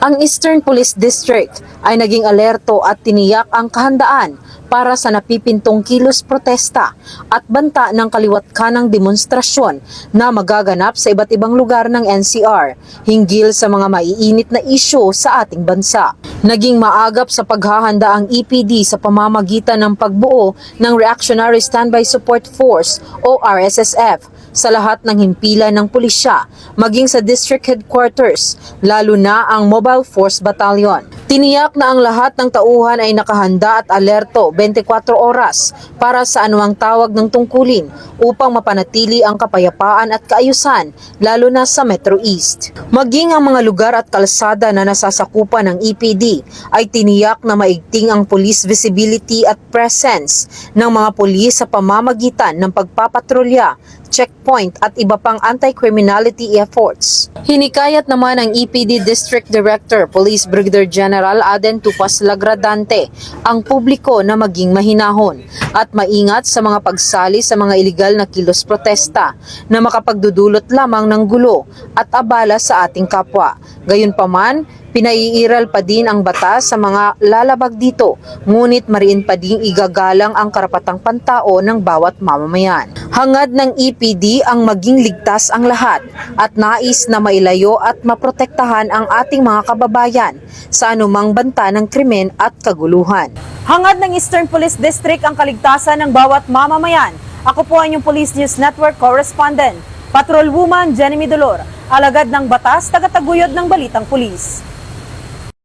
Ang Eastern Police District ay naging alerto at tiniyak ang kahandaan para sa napipintong kilos protesta at banta ng kaliwat kanang demonstrasyon na magaganap sa iba't ibang lugar ng NCR hinggil sa mga maiinit na isyu sa ating bansa. Naging maagap sa paghahanda ang EPD sa pamamagitan ng pagbuo ng Reactionary Standby Support Force o RSSF sa lahat ng himpilan ng pulisya, maging sa district headquarters, lalo na ang Mobile Force Battalion. Tiniyak na ang lahat ng tauhan ay nakahanda at alerto 24 oras para sa anumang tawag ng tungkulin upang mapanatili ang kapayapaan at kaayusan, lalo na sa Metro East. Maging ang mga lugar at kalsada na nasasakupan ng EPD ay tiniyak na maigting ang police visibility at presence ng mga pulis sa pamamagitan ng pagpapatrolya, checkpoint at iba pang anti-criminality efforts. Hinikayat naman ng EPD District Director, Police Brigadier General Aden Tupas Lagradante ang publiko na maging mahinahon at maingat sa mga pagsali sa mga iligal na kilos protesta na makapagdudulot lamang ng gulo at abala sa ating kapwa. Gayunpaman, pinaiiral pa din ang batas sa mga lalabag dito, ngunit mariin pa din igagalang ang karapatang pantao ng bawat mamamayan. Hangad ng EPD ang maging ligtas ang lahat at nais na mailayo at maprotektahan ang ating mga kababayan sa anumang banta ng krimen at kaguluhan. Hangad ng Eastern Police District ang kaligtasan ng bawat mamamayan. Ako po ang inyong Police News Network Correspondent, Patrol Woman Jenny Midolor, alagad ng batas, tagataguyod ng Balitang Pulis.